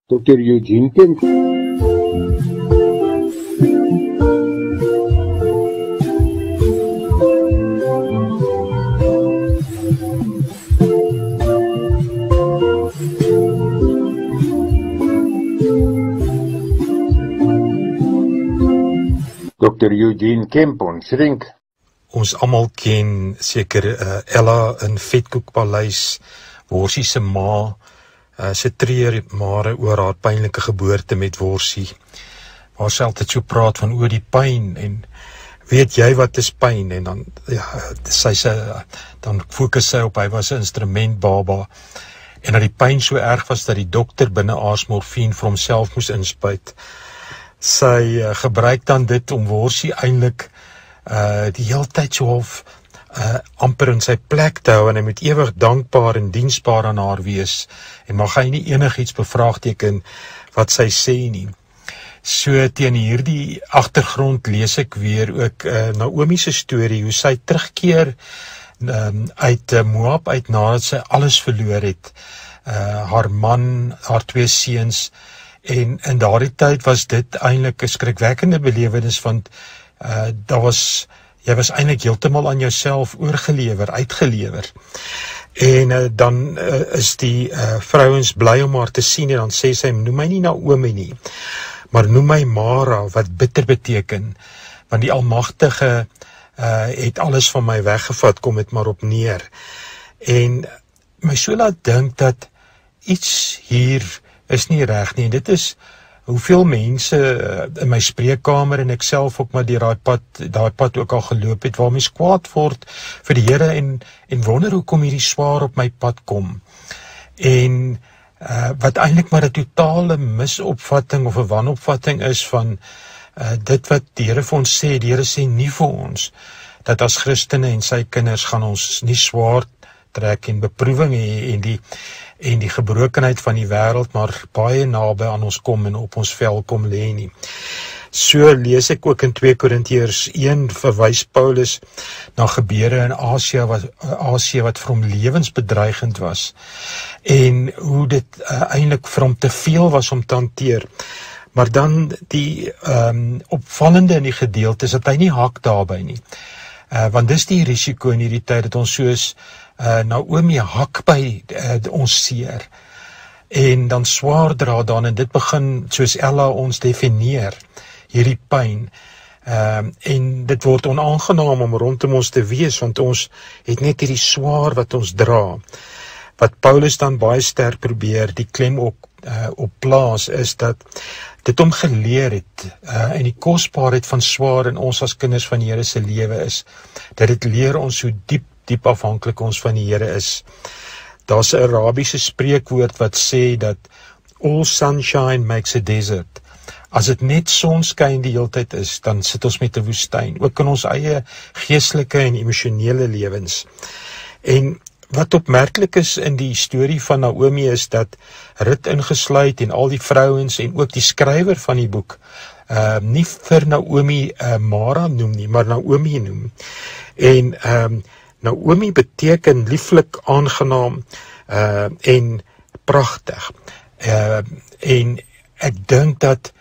Dr. Eugene Kemp. Dr. Eugene Kemp, ons rink. Ons almal ken seker Ella in Vetkoekpaleis, Worsie se ma, sy treur mare oor haar pynlike geboorte met Worsie, waar sy altyd so praat van oor die pyn, en weet jy wat is pyn, en dan, ja, dan fokus sy op, hy was 'n instrumentbaba, en dat die pyn so erg was, dat die dokter binne aasmorfine vir homself moes inspuit. Sy gebruik dan dit om Worsie eintlik die hele tyd so half amper in sy plek te hou, en hy moet ewig dankbaar en diensbaar aan haar wees, en mag hy nie enigiets bevraagteken wat sy sê nie. So teen hierdie agtergrond lees ek weer ook Naomi se storie, hoe sy terugkeer uit Moab uit nadat sy alles verloor het, haar man, haar 2 seuns, en in daardie tyd was dit eintlik 'n skrikwekkende belewenis, want jy was eintlik heeltemal aan jouself oorgelewer, uitgelewer. En dan is die vrouens bly om haar te sien, en dan sê sy, noem my nie Naomi nie, maar noem my Mara, wat bitter beteken, want die Almagtige het alles van my weggevat, kom het maar op neer. En my so laat dink dat iets hier is nie reg nie, en dit is hoeveel mense in my spreekkamer en ek self ook maar deur daai pad ook al geloop het, waar mens kwaad word vir die Here en wonder hoekom hierdie swaar op my pad kom. En wat eintlik maar 'n totale misopvatting of 'n wanopvatting is van dit wat die Here vir ons sê. Die Here sê nie vir ons dat as Christene en sy kinders gaan ons nie swaar trek en beproewing hê en die gebrokenheid van die wêreld maar baie naby aan ons kom en op ons vel kom lê nie. So lees ek ook in 2 Korintiërs 1 verwys Paulus na gebeure in Asië wat vir hom lewensbedreigend was, en hoe dit eintlik vir hom te veel was om te hanteer. Maar dan die opvallende in die gedeelte is dat hy nie hak daarby nie. Want dis die risiko in hierdie tyd dat ons soos Naomi hak by ons seer en dan swaar dra dan, en dit begin soos Ella ons definieer, hierdie pyn, en dit word onaangenaam om rondom ons te wees, want ons het net hierdie swaar wat ons dra. Wat Paulus dan baie sterk probeer die klem op plaas, is dat dit hom geleer het, en die kosbaarheid van swaar in ons as kinders van die Here se lewe is, dat dit leer ons hoe diep afhanklik ons van die Here is. Daar's 'n Arabiese spreekwoord wat sê dat all sunshine makes a desert. As dit net sonskyn die hele tyd is, dan sit ons met 'n woestyn, ook in ons eie geestelike en emosionele lewens. En wat opmerklik is in die storie van Naomi is dat Rut ingesluit en al die vrouens en ook die skrywer van die boek nie vir Naomi Mara noem nie, maar Naomi noem. En Naomi beteken lieflik, aangenaam en pragtig. En ek dink dat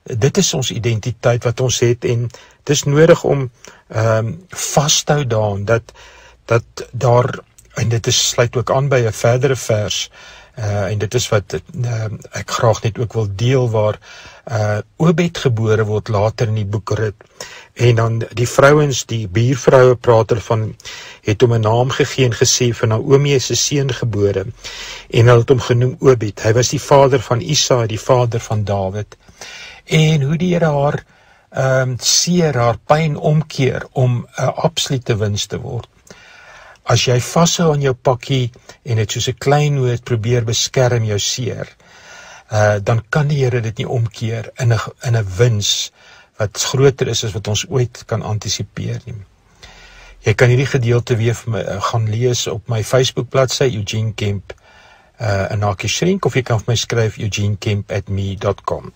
dit is ons identiteit wat ons het, en dit is nodig om vas te hou daaraan, dat daar, en dit sluit ook aan by 'n verdere vers, en dit is wat ek graag net ook wil deel, waar Obed gebore word later in die boek Rut, en dan die vrouens, die buurvroue praat ervan, het hom 'n naam gegee en gesê, vir Naomi is 'n seun gebore, en hulle het hom genoem Obed. Hy was die vader van Isaai, die vader van Dawid, en hoe die Here haar seer, haar pyn omkeer om 'n absolute wins te word. As jy vashou aan jou pakkie en het soos 'n klein noot probeer beskerm jou seer, dan kan die Here dit nie omkeer in 'n wins wat groter is as wat ons ooit kan antisipeer nie. Jy kan hierdie gedeelte weer gaan lees op my Facebook bladsy Eugene Kemp, 'n hakie shrink, of jy kan vir my skryf eugenekemp@me.com.